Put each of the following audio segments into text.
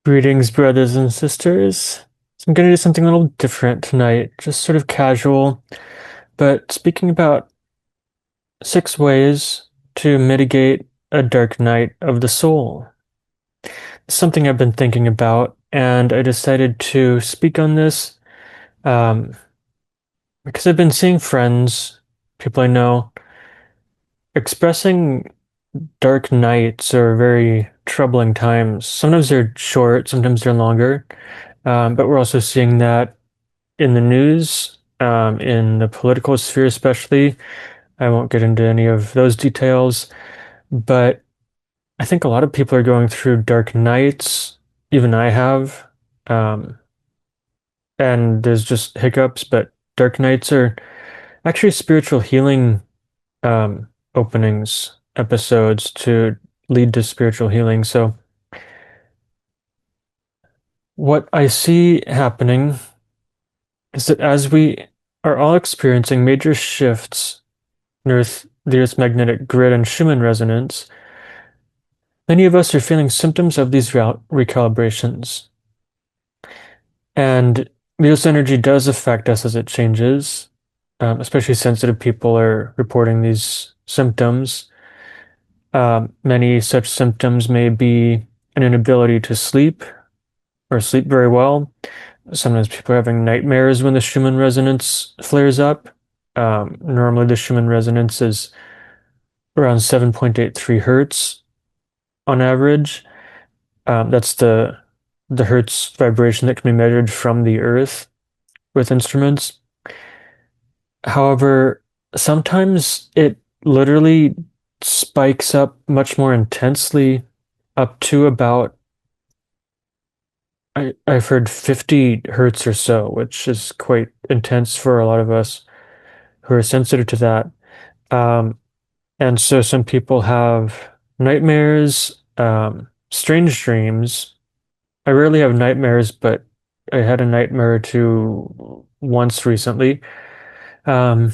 Greetings, brothers and sisters. So I'm going to do something a little different tonight, just sort of casual, but speaking about 6 ways to mitigate a dark night of the soul. Something I've been thinking about, and I decided to speak on this um, because I've been seeing friends, people I know, expressing dark nights or very troubling times. Sometimes they're short, sometimes they're longer, but we're also seeing that in the news, in the political sphere especially. I won't get into any of those details, but I think a lot of people are going through dark nights. Even I have. Um, and there's just hiccups, but dark nights are actually spiritual healing openings, episodes to lead to spiritual healing. So, what I see happening is that as we are all experiencing major shifts the Earth's magnetic grid and Schumann resonance, many of us are feeling symptoms of these recalibrations. And the Earth's energy does affect us as it changes, especially sensitive people are reporting these symptoms. Many such symptoms may be an inability to sleep or sleep very well. Sometimes people are having nightmares when the Schumann resonance flares up. Normally, the Schumann resonance is around 7.83 hertz on average. That's the hertz vibration that can be measured from the Earth with instruments. However, sometimes it literally spikes up much more intensely, up to about I've heard 50 hertz or so, which is quite intense for a lot of us who are sensitive to that. Um, and so some people have nightmares, strange dreams. I rarely have nightmares, but I had a nightmare or two once recently, um,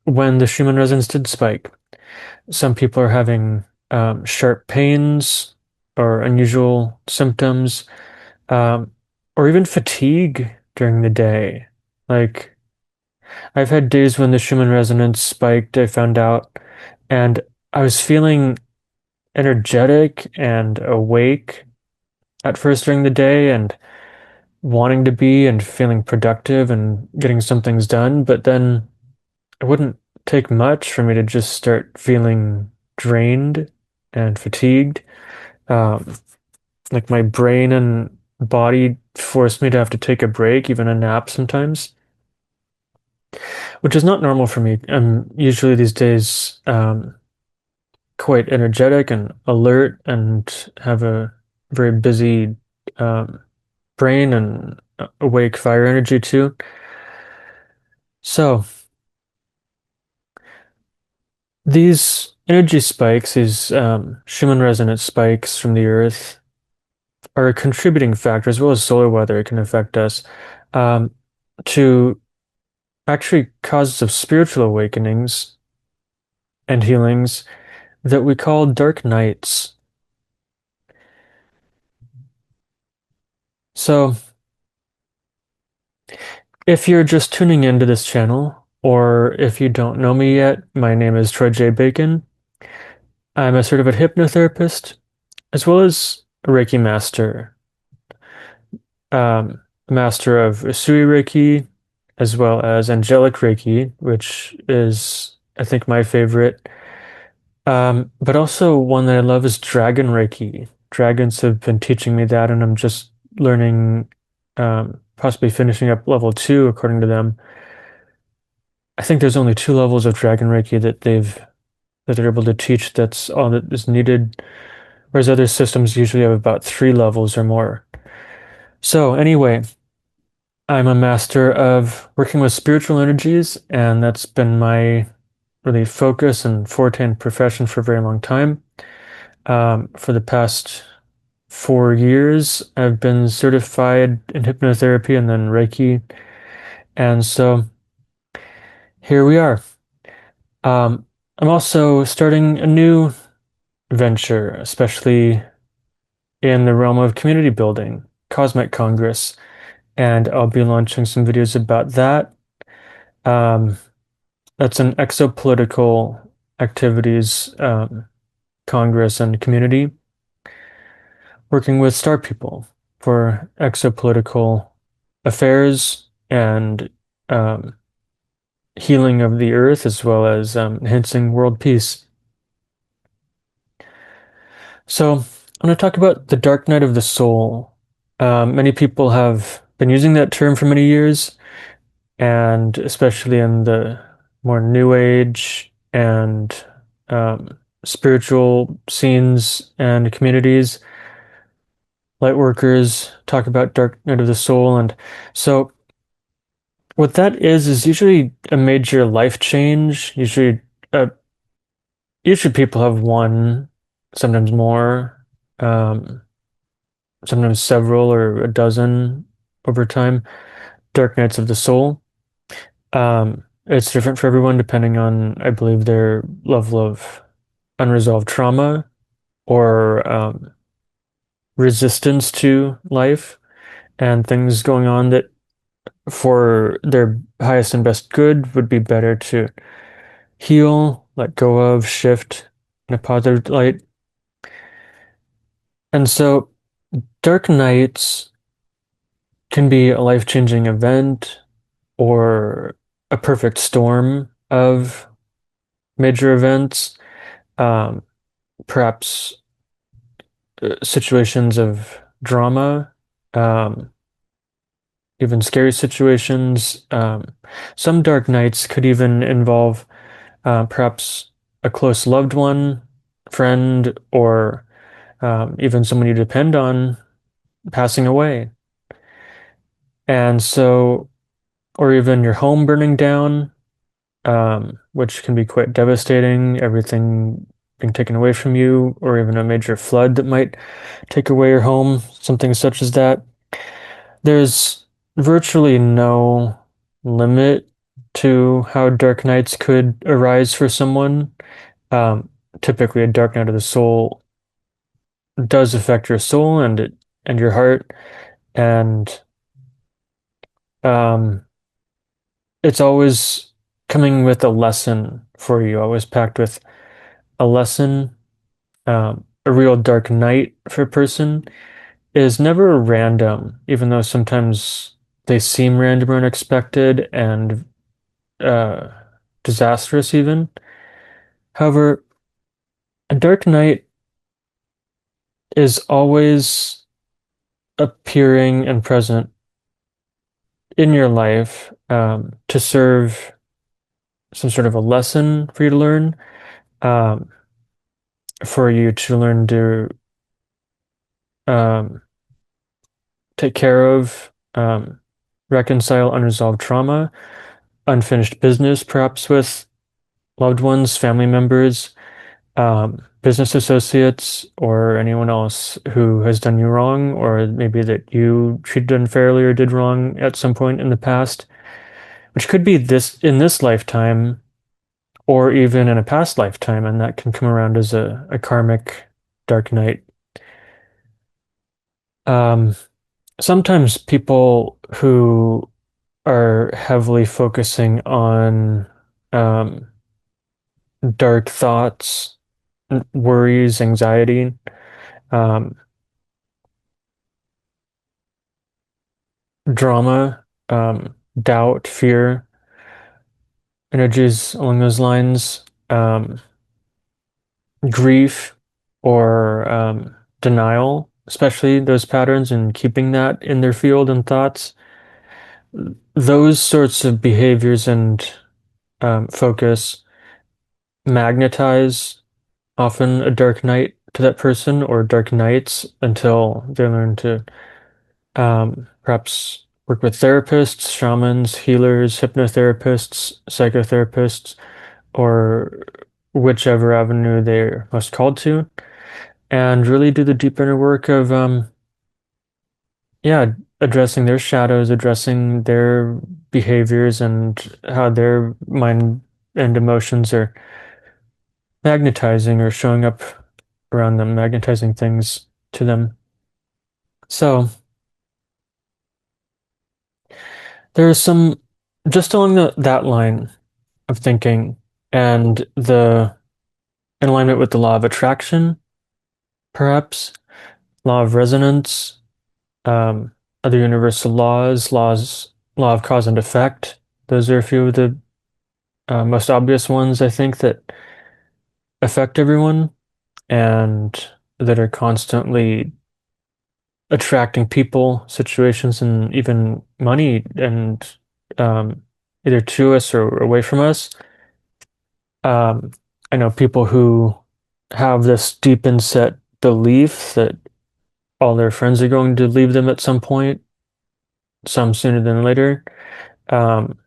when the Schumann resonance did spike. Some people are having sharp pains or unusual symptoms, um, or even fatigue during the day. Like, I've had days when the Schumann resonance spiked, I found out, and I was feeling energetic and awake at first during the day and wanting to be and feeling productive and getting some things done, but then it wouldn't take much for me to just start feeling drained and fatigued. Um, like my brain and body forced me to have to take a break, even a nap sometimes, which is not normal for me. I'm usually these days quite energetic and alert and have a very busy um, brain and awake fire energy too. So these energy spikes, these Schumann resonance spikes from the Earth, are a contributing factor, as well as solar weather can affect us, um, to actually causes of spiritual awakenings and healings that we call dark nights. So if you're just tuning into this channel, or if you don't know me yet, my name is Troy J. Bacon. I'm a certified hypnotherapist, as well as a Reiki master, master of Usui Reiki, as well as angelic Reiki, which is, I think, my favorite. But also one that I love is Dragon Reiki. Dragons have been teaching me that, and I'm just learning, possibly finishing up level 2, according to them. I think there's only 2 levels of Dragon Reiki that they're able to teach. That's all that is needed, whereas other systems usually have about 3 levels or more. So anyway, I'm a master of working with spiritual energies, and that's been my really focus and forte and profession for a very long time. For the past 4 years, I've been certified in hypnotherapy and then Reiki, and so here we are. I'm also starting a new venture, especially in the realm of community building, Cosmic Congress, and I'll be launching some videos about that. Um, that's an exopolitical activities Congress and community working with star people for exopolitical affairs and um, healing of the earth as well as enhancing world peace. So I'm going to talk about the dark night of the soul. Many people have been using that term for many years, and especially in the more new age and spiritual scenes and communities, light workers talk about dark night of the soul. And so what that is usually a major life change. Uh, usually people have one, sometimes more, um, sometimes several or a dozen over time, dark nights of the soul. It's different for everyone depending on, I believe, their level of unresolved trauma or resistance to life and things going on that for their highest and best good would be better to heal, let go of, shift in a positive light. And so dark nights can be a life-changing event or a perfect storm of major events, um, perhaps situations of drama, um, even scary situations. Some dark nights could even involve perhaps a close loved one, friend, or even someone you depend on passing away. And so, or even your home burning down, which can be quite devastating, everything being taken away from you, or even a major flood that might take away your home, something such as that. There's virtually no limit to how dark nights could arise for someone. Um, Typically, a dark night of the soul does affect your soul and your heart, and um, it's always coming with a lesson for you, always packed with a lesson. A real dark night for a person is never random, even though sometimes they seem random or unexpected and uh, disastrous, even. However, a dark night is always appearing and present in your life to serve some sort of a lesson for you to learn, um, for you to learn to um, take care of, reconcile unresolved trauma, unfinished business, perhaps with loved ones, family members, business associates, or anyone else who has done you wrong, or maybe that you treated unfairly or did wrong at some point in the past, which could be this in this lifetime or even in a past lifetime, and that can come around as a karmic dark night. Um, Sometimes people who are heavily focusing on um, dark thoughts, worries, anxiety, um, drama, doubt, fear, energies along those lines, grief, or denial, especially those patterns and keeping that in their field and thoughts. Those sorts of behaviors and focus magnetize often a dark night to that person or dark nights until they learn to perhaps work with therapists, shamans, healers, hypnotherapists, psychotherapists, or whichever avenue they're most called to, and really do the deep inner work of, yeah, addressing their shadows, addressing their behaviors and how their mind and emotions are magnetizing or showing up around them, magnetizing things to them. So there's some just along that line of thinking and the in alignment with the law of attraction, perhaps, law of resonance, um, other universal law of cause and effect. Those are a few of the most obvious ones, I think, that affect everyone and that are constantly attracting people, situations, and even money and either to us or away from us. Um, I know people who have this deep inset belief that all their friends are going to leave them at some point, some sooner than later, um,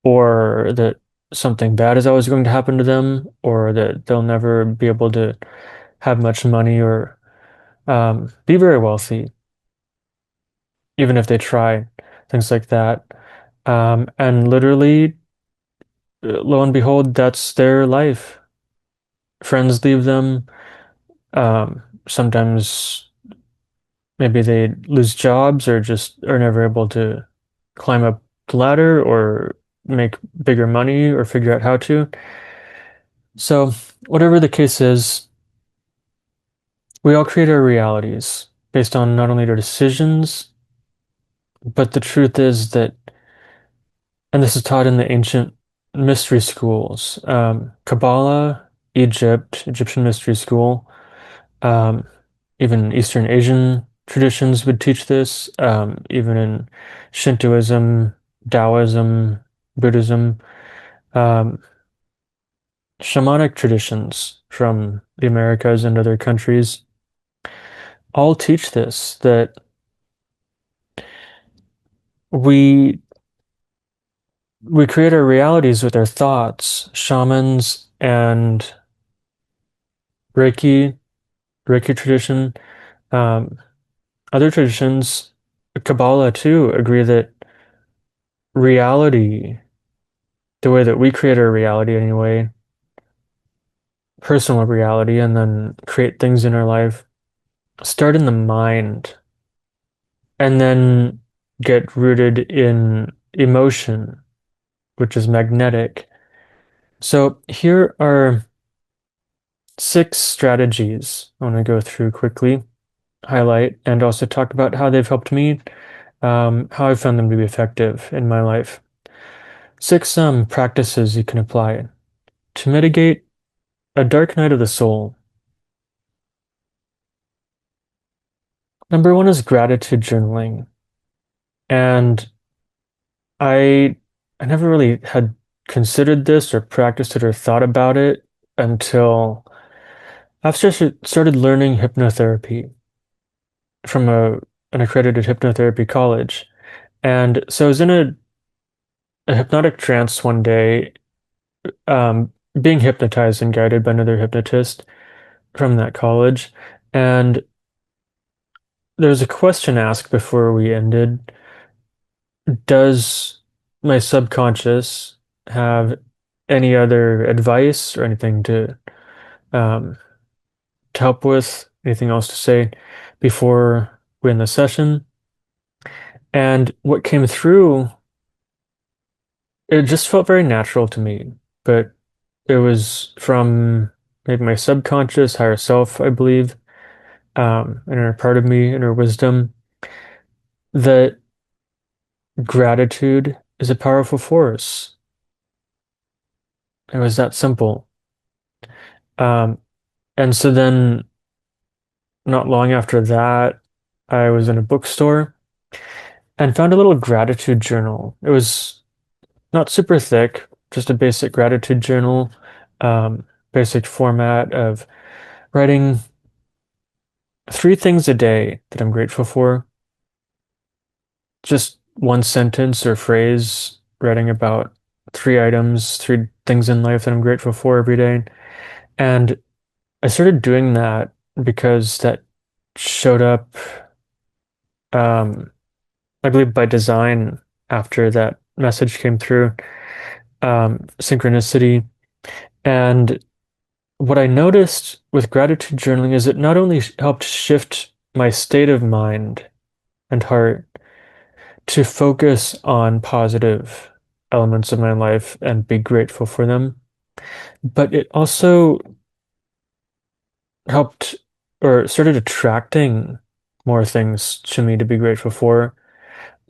or that something bad is always going to happen to them, or that they'll never be able to have much money or be very wealthy, even if they try, things like that. And literally, lo and behold, that's their life. Friends leave them. Sometimes maybe they lose jobs or just are never able to climb up the ladder or make bigger money or figure out how to. So, whatever the case is, we all create our realities based on not only our decisions, but the truth is that, and this is taught in the ancient mystery schools, Kabbalah, Egyptian mystery school, um, even Eastern Asian traditions would teach this, even in Shintoism, Taoism, Buddhism, um, shamanic traditions from the Americas and other countries all teach this, that we we create our realities with our thoughts. Shamans and Reiki, Reiki tradition, um, other traditions, Kabbalah too, agree that reality, the way that we create our reality anyway, personal reality, and then create things in our life, start in the mind and then get rooted in emotion, which is magnetic. So here are 6 strategies I want to go through quickly, highlight, and also talk about how they've helped me, how I've found them to be effective in my life. 6 practices you can apply to mitigate a dark night of the soul. Number 1 is gratitude journaling. And I I never really had considered this or practiced it or thought about it until I've started learning hypnotherapy from an accredited hypnotherapy college. And so I was in a hypnotic trance one day, being hypnotized and guided by another hypnotist from that college. And there was a question asked before we ended. Does my subconscious have any other advice or anything um, to help with, anything else to say before we end the session? And what came through, it just felt very natural to me, but it was from maybe my subconscious, higher self, I believe, inner part of me, inner wisdom, that gratitude is a powerful force. It was that simple. Um, and so then, not long after that, I was in a bookstore and found a little gratitude journal. It was not super thick, just a basic gratitude journal, basic format of writing 3 things a day that I'm grateful for. Just one sentence or phrase, writing about 3 items, 3 things in life that I'm grateful for every day. And I started doing that because that showed up, um, I believe by design after that message came through, synchronicity. And what I noticed with gratitude journaling is it not only helped shift my state of mind and heart to focus on positive elements of my life and be grateful for them. But it also helped or started attracting more things to me to be grateful for.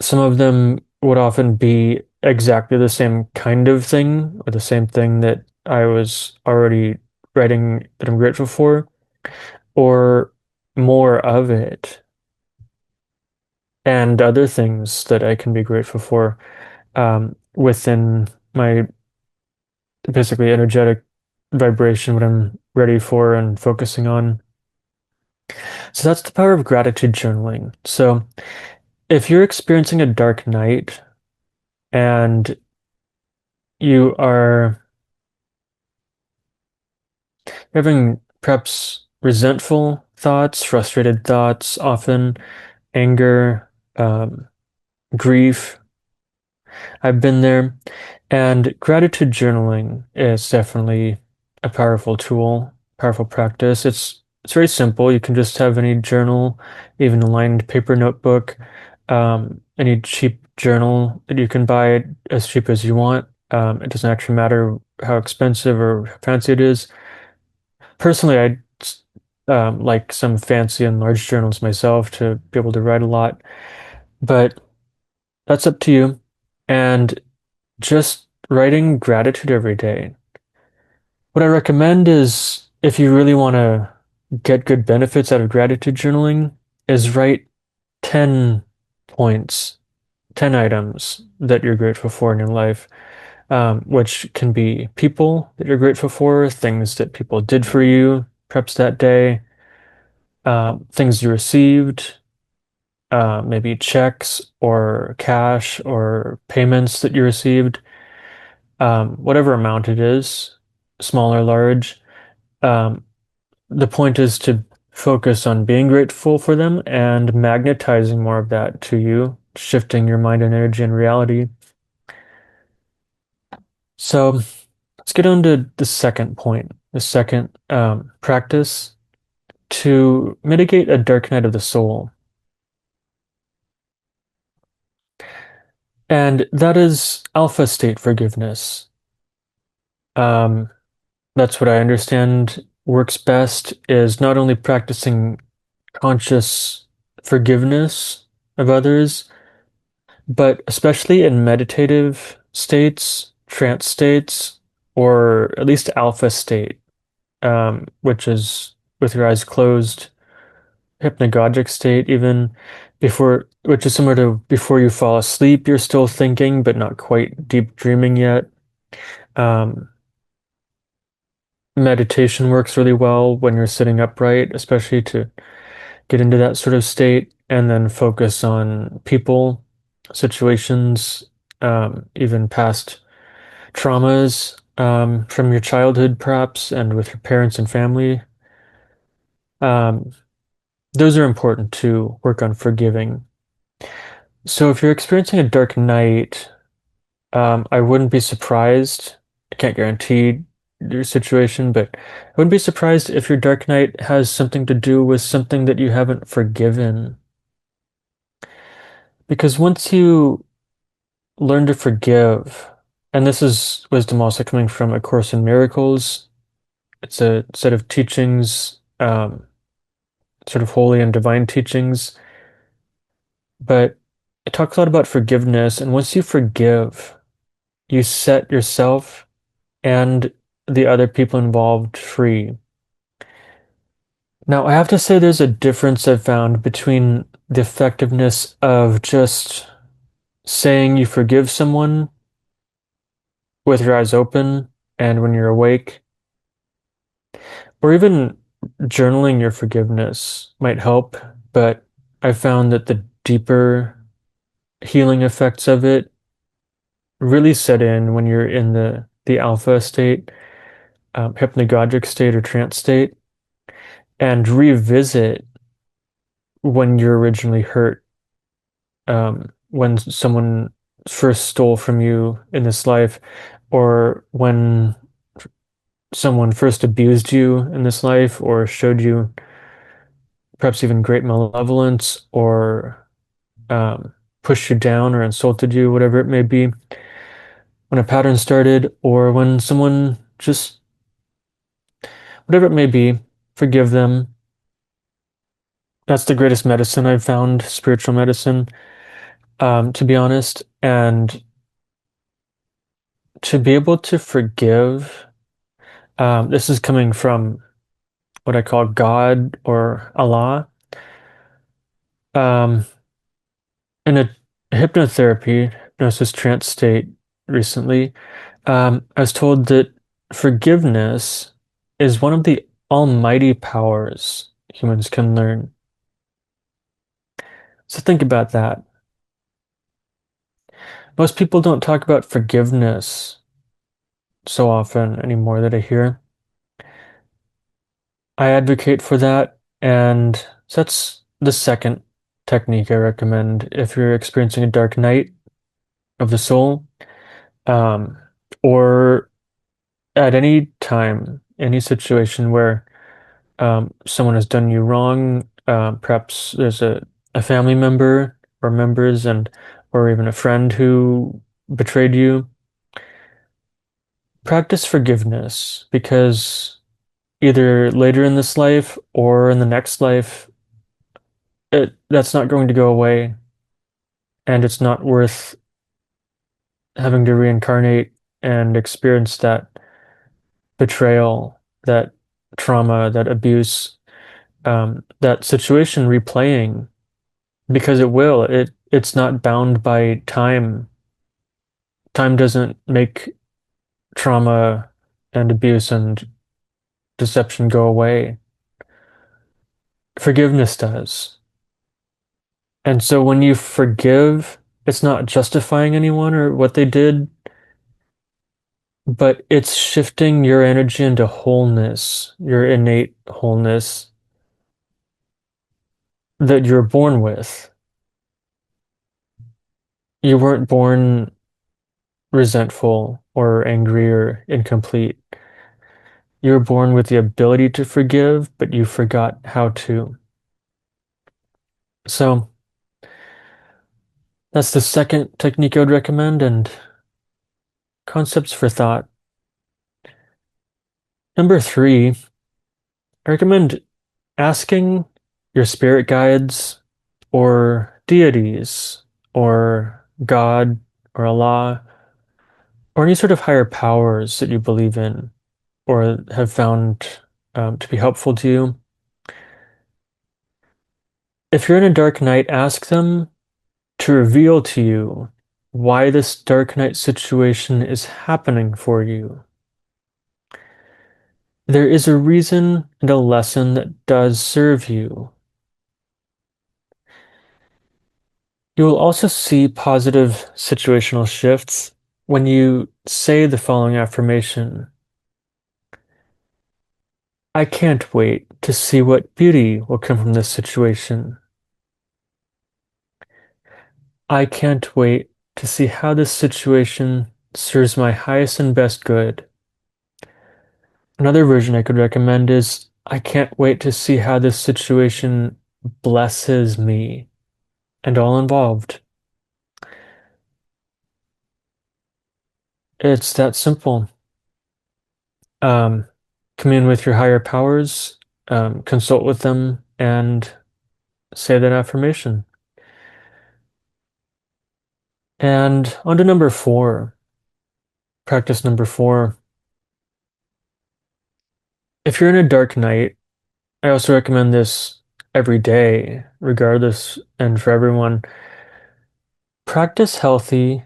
Some of them would often be exactly the same kind of thing or the same thing that I was already writing that I'm grateful for, or more of it, and other things that I can be grateful for within my basically energetic vibration, what I'm ready for and focusing on. So that's the power of gratitude journaling. So if you're experiencing a dark night and you are having perhaps resentful thoughts, frustrated thoughts, often anger, grief, I've been there. And gratitude journaling is definitely a powerful tool, powerful practice. It's very simple. You can just have any journal, even a lined paper notebook, any cheap journal that you can buy as cheap as you want. It doesn't actually matter how expensive or fancy it is. Personally, I like some fancy and large journals myself to be able to write a lot, but that's up to you. And just writing gratitude every day. What I recommend is if you really want to get good benefits out of gratitude journaling, is write 10 points, 10 items that you're grateful for in your life, which can be people that you're grateful for, things that people did for you, perhaps that day, things you received, maybe checks or cash or payments that you received, whatever amount it is, small or large. Um, the point is to focus on being grateful for them and magnetizing more of that to you, shifting your mind and energy and reality. So let's get on to the second point, the second practice to mitigate a dark night of the soul. And that is alpha state forgiveness. Um, that's what I understand works best is not only practicing conscious forgiveness of others, but especially in meditative states, trance states, or at least alpha state, which is with your eyes closed, hypnagogic state, even before, which is similar to before you fall asleep, you're still thinking, but not quite deep dreaming yet. Um, Meditation works really well when you're sitting upright, especially to get into that sort of state and then focus on people, situations, even past traumas from your childhood, perhaps, and with your parents and family. Um, those are important to work on forgiving. So if you're experiencing a dark night, I wouldn't be surprised. I can't guarantee your situation, but I wouldn't be surprised if your dark night has something to do with something that you haven't forgiven. Because once you learn to forgive, and this is wisdom also coming from A Course in Miracles, it's a set of teachings, sort of holy and divine teachings, but it talks a lot about forgiveness. And once you forgive, you set yourself and the other people involved free. Now, I have to say there's a difference I've found between the effectiveness of just saying you forgive someone with your eyes open and when you're awake, or even journaling your forgiveness might help, but I found that the deeper healing effects of it really set in when you're in the alpha state, hypnagogic state or trance state, and revisit when you're originally hurt, when someone first stole from you in this life, or when someone first abused you in this life, or showed you perhaps even great malevolence, or um, pushed you down or insulted you, whatever it may be, when a pattern started, or when someone just, whatever it may be, forgive them. That's the greatest medicine I've found, spiritual medicine, to be honest. And to be able to forgive, this is coming from what I call God or Allah. Um, in a hypnotherapy, hypnosis trance state recently, I was told that forgiveness is one of the almighty powers humans can learn. So think about that. Most people don't talk about forgiveness so often anymore that I hear. I advocate for that, and so that's the second technique I recommend if you're experiencing a dark night of the soul, um, or at any time, any situation where someone has done you wrong. Perhaps there's a family member or members and or even a friend who betrayed you. Practice forgiveness because either later in this life or in the next life, that's not going to go away, and it's not worth having to reincarnate and experience that betrayal, that trauma, that abuse, that situation replaying because it will. It's not bound by time. Time doesn't make trauma and abuse and deception go away. Forgiveness does. And so when you forgive, it's not justifying anyone or what they did, but it's shifting your energy into wholeness, your innate wholeness that you're born with. You weren't born resentful or angry or incomplete. You were born with the ability to forgive, but you forgot how to. So that's the second technique I would recommend, and concepts for thought. Number three, I recommend asking your spirit guides or deities or God or Allah or any sort of higher powers that you believe in or have found to be helpful to you. If you're in a dark night, ask them to reveal to you why this dark night situation is happening for you. There is a reason and a lesson that does serve you. You will also see positive situational shifts when you say the following affirmation: I can't wait to see what beauty will come from this situation. I can't wait to see how this situation serves my highest and best good. Another version I could recommend is I can't wait to see how this situation blesses me and all involved. It's that simple. Um, Commune with your higher powers, consult with them, and say that affirmation. And on to number four, practice number four. If you're in a dark night, I also recommend this every day, regardless and for everyone. Practice healthy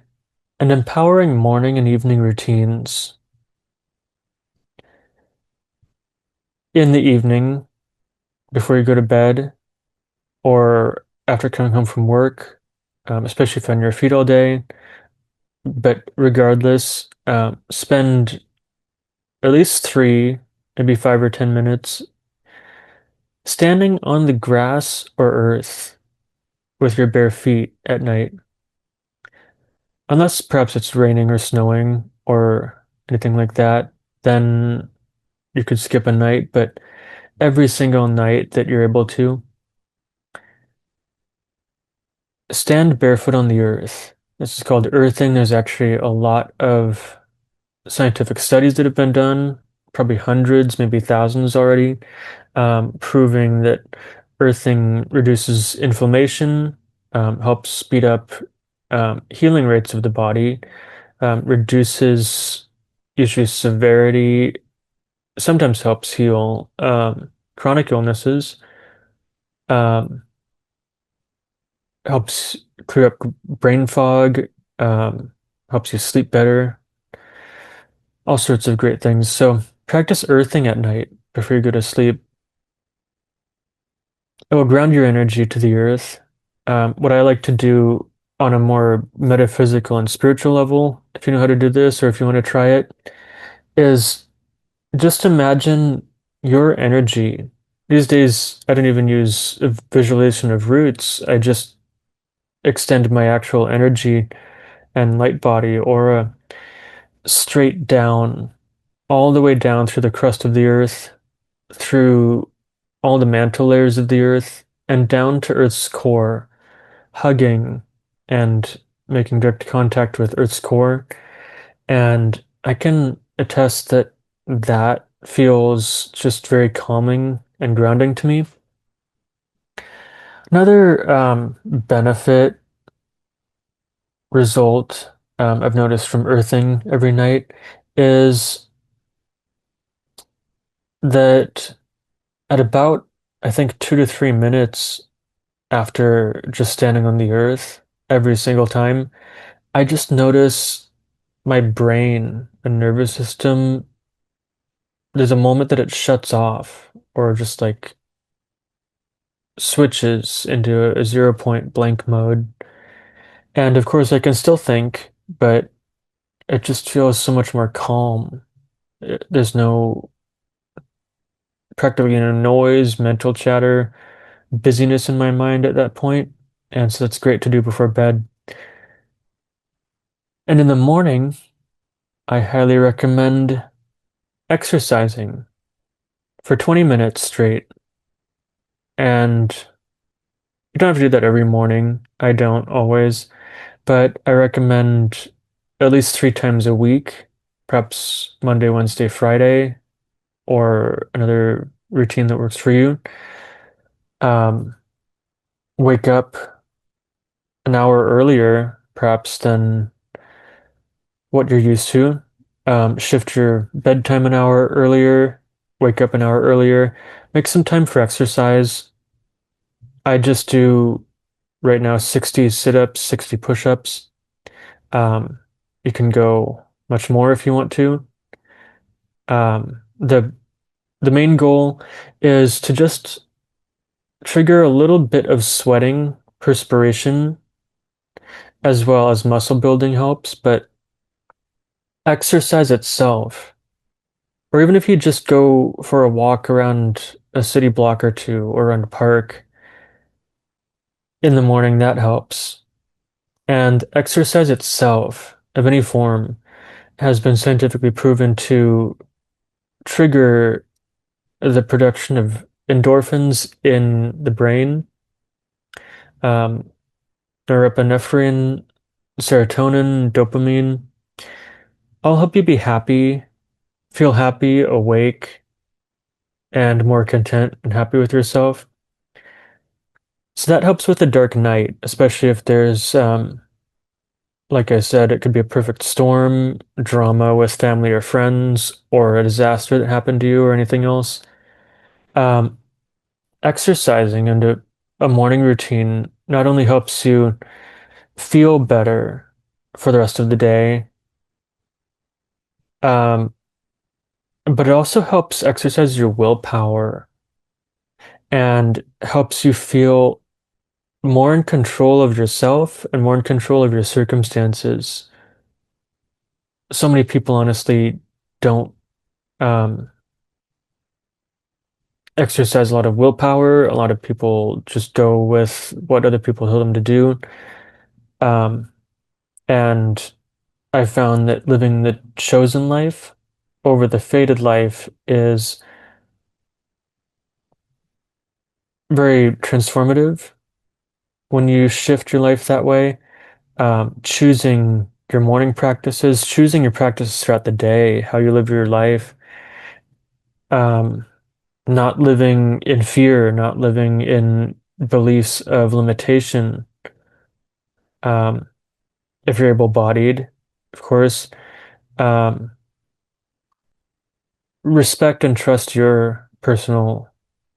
and empowering morning and evening routines. In the evening, before you go to bed, or after coming home from work, especially if you're on your feet all day. But regardless, spend at least three, maybe 5 or 10 minutes standing on the grass or earth with your bare feet at night. Unless perhaps it's raining or snowing or anything like that, then you could skip a night, but every single night that you're able to. stand barefoot on the earth. This is called earthing. There's actually a lot of scientific studies that have been done, probably hundreds, maybe thousands already, proving that earthing reduces inflammation, helps speed up healing rates of the body, reduces usually severity, sometimes helps heal chronic illnesses, um, helps clear up brain fog, um, helps you sleep better, all sorts of great things. So practice earthing at night before you go to sleep. It will ground your energy to the earth. What I like to do on a more metaphysical and spiritual level, if you know how to do this or if you want to try it, is just imagine your energy. These days, I don't even use a visualization of roots. I just extend my actual energy and light body aura straight down, all the way down through the crust of the earth, through all the mantle layers of the earth, and down to Earth's core, hugging and making direct contact with Earth's core. And I can attest that that feels just very calming and grounding to me. Another benefit result I've noticed from earthing every night is that at about, I think, 2 to 3 minutes after just standing on the earth every single time, I just notice my brain and nervous system, there's a moment that it shuts off or just like switches into a 0 point blank mode. And of course, I can still think, but it just feels so much more calm. There's no practically no noise, mental chatter, busyness in my mind at that point. And so that's great to do before bed. And in the morning, I highly recommend exercising for 20 minutes straight. And you don't have to do that every morning. I don't always, but I recommend at least 3 times a week, perhaps Monday, Wednesday, Friday, or another routine that works for you. Um, Wake up an hour earlier, perhaps, than what you're used to. Shift your bedtime an hour earlier, wake up an hour earlier, make some time for exercise. I just do right now 60 sit-ups, 60 push-ups. Um, you can go much more if you want to. The main goal is to just trigger a little bit of sweating, perspiration, as well as muscle building helps, but exercise itself, or even if you just go for a walk around a city block or two or around a park in the morning, that helps. And exercise itself, of any form, has been scientifically proven to trigger the production of endorphins in the brain, um, norepinephrine, serotonin, dopamine. All help you be happy, feel happy, awake, and more content and happy with yourself. So that helps with the dark night, especially if there's, like I said, it could be a perfect storm, drama with family or friends, or a disaster that happened to you or anything else. Um, Exercising and a morning routine not only helps you feel better for the rest of the day, um, but it also helps exercise your willpower and helps you feel more in control of yourself and more in control of your circumstances. So many people honestly don't um, exercise a lot of willpower. A lot of people just go with what other people tell them to do. Um, and I found that living the chosen life over the fated life is very transformative. when you shift your life that way, choosing your morning practices, choosing your practices throughout the day, how you live your life, um, not living in fear, not living in beliefs of limitation. Um, if you're able-bodied, of course, um, respect and trust your personal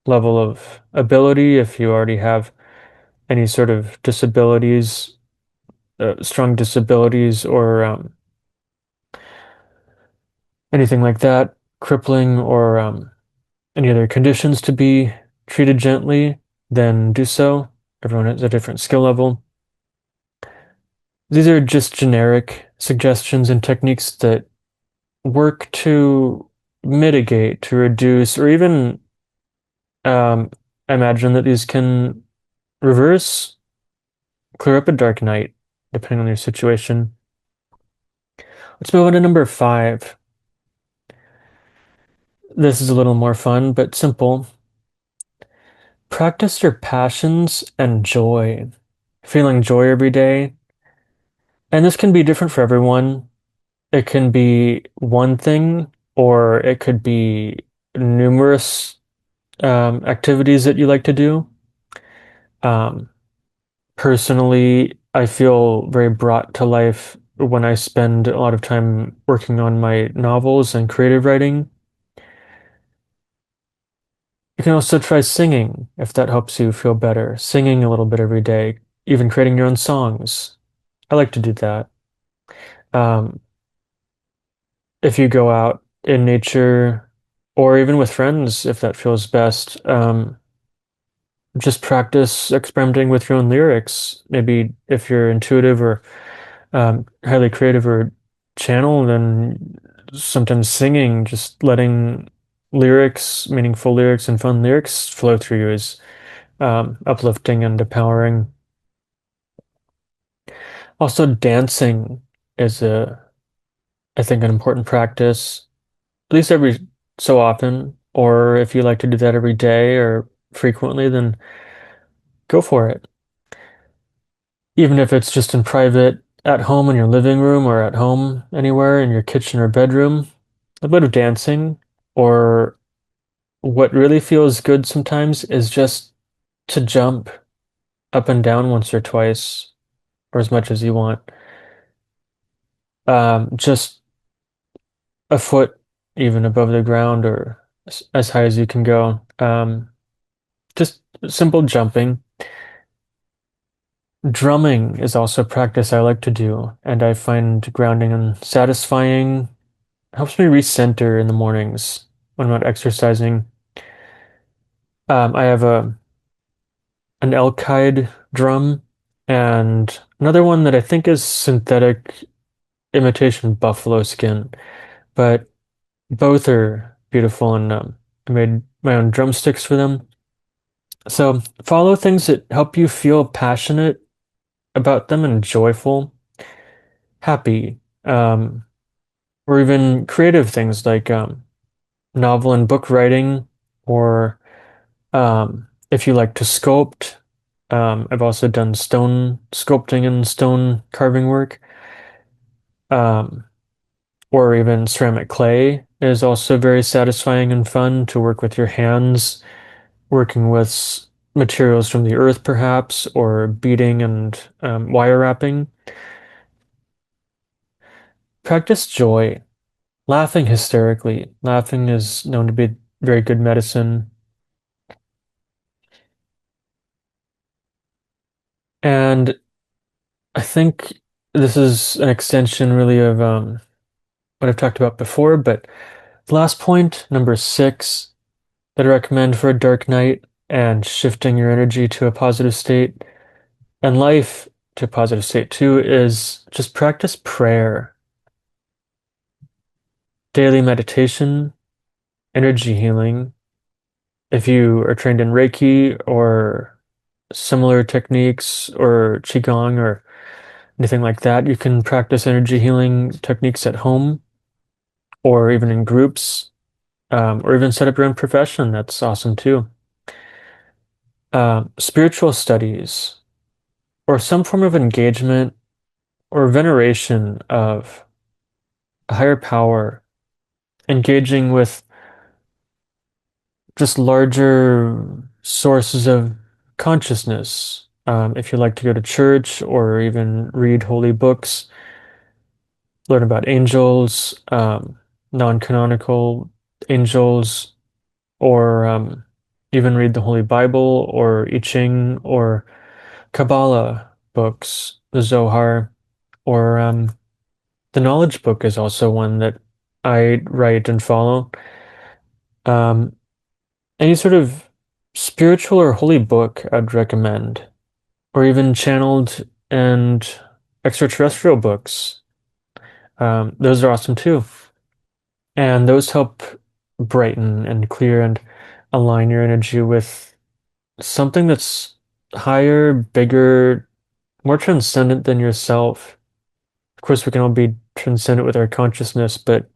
level of ability. If you already have any sort of disabilities, strong disabilities, or anything like that, crippling, or any other conditions to be treated gently, then do so. Everyone has a different skill level. These are just generic suggestions and techniques that work to mitigate, to reduce, or even um, imagine that these can reverse, clear up a dark night, depending on your situation. Let's move on to number 5. This is a little more fun, but simple. Practice your passions and joy. Feeling joy every day. And this can be different for everyone. It can be one thing, or it could be numerous activities that you like to do. Um, Personally, I feel very brought to life when I spend a lot of time working on my novels and creative writing. You can also try singing if that helps you feel better. Singing a little bit every day, even creating your own songs. I like to do that. Um, if you go out in nature or even with friends, if that feels best, just practice experimenting with your own lyrics. Maybe if you're intuitive or highly creative or channel, then sometimes singing, just letting lyrics, meaningful lyrics and fun lyrics flow through you is uplifting and empowering. Also, dancing is I think, an important practice, at least every so often. Or if you like to do that every day or frequently, then go for it. Even if it's just in private, at home in your living room or at home anywhere in your kitchen or bedroom, a bit of dancing. Or what really feels good sometimes is just to jump up and down once or twice or as much as you want. Just a foot even above the ground or as high as you can go. Just simple jumping. Drumming is also a practice I like to do, and I find grounding and satisfying. Helps me recenter in the mornings when I'm not exercising. I have an elk hide drum and another one that I think is synthetic imitation buffalo skin, but both are beautiful, and I made my own drumsticks for them. So follow things that help you feel passionate about them and joyful, happy, or even creative things like novel and book writing, or if you like to sculpt. I've also done stone sculpting and stone carving work, um, or even ceramic clay is also very satisfying and fun to work with your hands, working with materials from the earth, perhaps, or beading and wire wrapping. Practice joy, laughing hysterically. Laughing is known to be very good medicine. And I think this is an extension really of what I've talked about before, but the last point, number 6, that I recommend for a dark night and shifting your energy to a positive state and life to a positive state too is just practice prayer, daily meditation, energy healing. If you are trained in Reiki or similar techniques or Qigong or anything like that, you can practice energy healing techniques at home or even in groups, or even set up your own profession. That's awesome too. Spiritual studies. or some form of engagement or veneration of a higher power, engaging with just larger sources of consciousness. If you like to go to church or even read holy books, learn about angels, non-canonical angels, or even read the Holy Bible or I Ching or Kabbalah books, the Zohar, or the Knowledge Book is also one that I write and follow. Um, any sort of spiritual or holy book I'd recommend, or even channeled and extraterrestrial books. Those are awesome too. And those help brighten and clear and align your energy with something that's higher, bigger, more transcendent than yourself. Of course, we can all be transcendent with our consciousness, but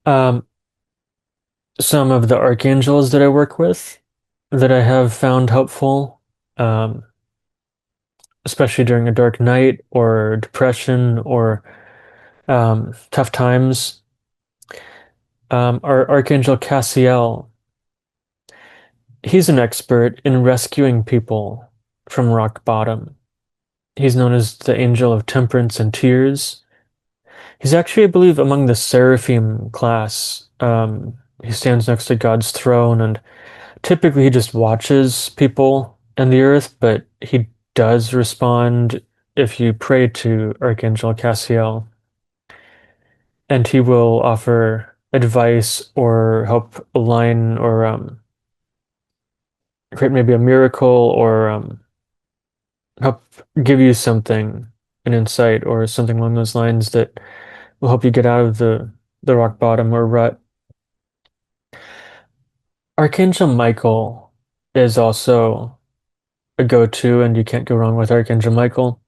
um, some of the archangels that I work with that I have found helpful, um, especially during a dark night or depression or tough times, are Archangel Cassiel. He's an expert in rescuing people from rock bottom. He's known as the Angel of Temperance and Tears. He's actually, I believe, among the Seraphim class. He stands next to God's throne, and typically he just watches people and the earth, but he does respond if you pray to Archangel Cassiel, and he will offer advice or help align or create maybe a miracle or help give you something, an insight or something along those lines that will help you get out of the rock bottom or rut. Archangel Michael is also a go-to, and you can't go wrong with Archangel Michael.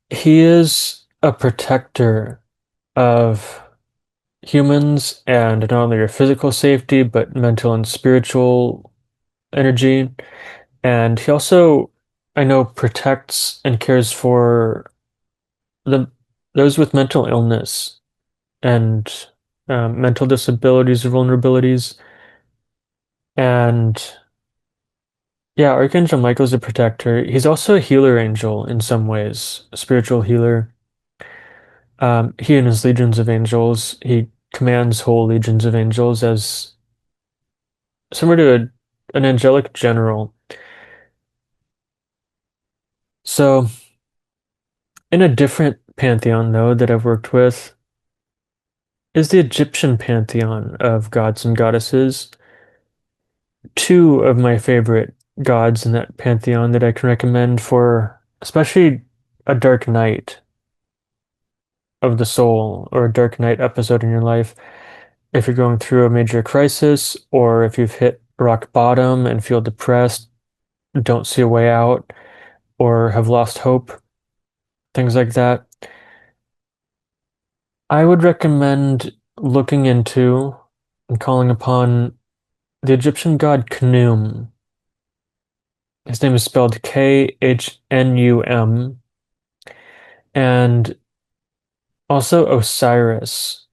He is a protector of humans and not only your physical safety, but mental and spiritual energy. And he also, I know, protects and cares for the those with mental illness and mental disabilities or vulnerabilities. And yeah, Archangel Michael's a protector. He's also a healer angel in some ways, a spiritual healer. He and his legions of angels, he commands whole legions of angels as similar to an angelic general. So, in a different pantheon, though, that I've worked with, is the Egyptian pantheon of gods and goddesses. Two of my favorite gods in that pantheon that I can recommend for especially a dark night of the soul or a dark night episode in your life. If you're going through a major crisis or if you've hit rock bottom and feel depressed, don't see a way out, or have lost hope, things like that, I would recommend looking into and calling upon the Egyptian god Khnum. His name is spelled Khnum, and also Osiris.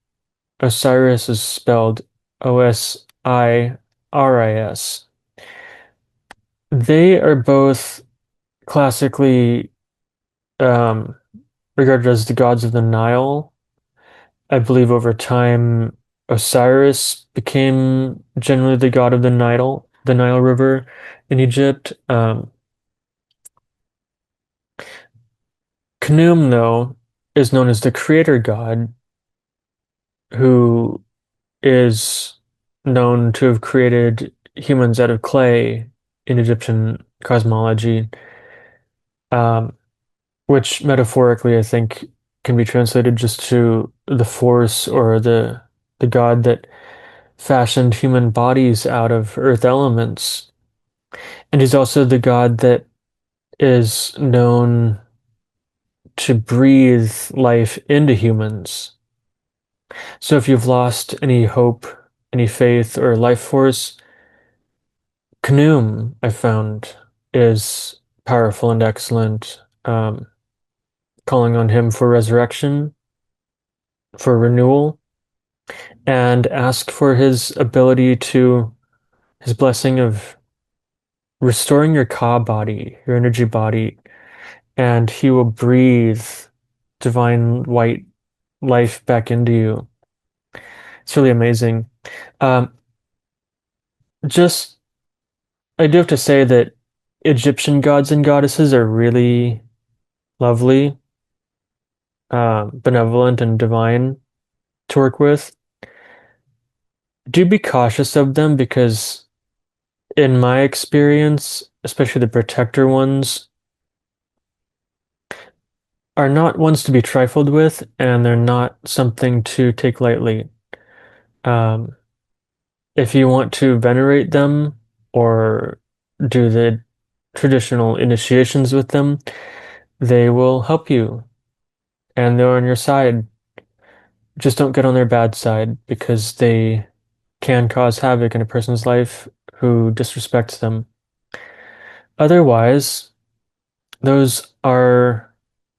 Osiris is spelled Osiris. They are both classically um, regarded as the gods of the Nile. I believe over time, Osiris became generally the god of the Nile River in Egypt. Khnum, though, is known as the creator god, who is known to have created humans out of clay in Egyptian cosmology, um, which metaphorically I think can be translated just to the force or the god that fashioned human bodies out of earth elements. And he's also the god that is known to breathe life into humans. So if you've lost any hope, any faith or life force, Khnum, I found, is powerful and excellent. Calling on him for resurrection, for renewal, and ask for his ability to, his blessing of restoring your ka body, your energy body, and he will breathe divine white life back into you. It's really amazing. Um, just, I do have to say that Egyptian gods and goddesses are really lovely, benevolent, and divine to work with. Do be cautious of them because, in my experience, especially the protector ones, are not ones to be trifled with, and they're not something to take lightly. Um, if you want to venerate them or do the traditional initiations with them, they will help you and they're on your side. Just don't get on their bad side because they can cause havoc in a person's life who disrespects them. Otherwise, those are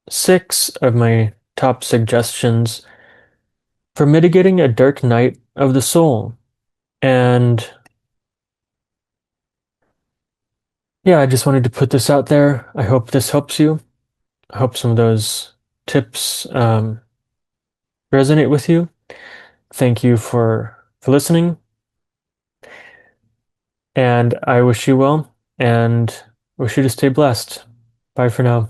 six of my top suggestions for mitigating a dark night of the soul. And yeah, I just wanted to put this out there. I hope this helps you. I hope some of those tips resonate with you. Thank you for listening, and I wish you well and wish you to stay blessed. Bye for now.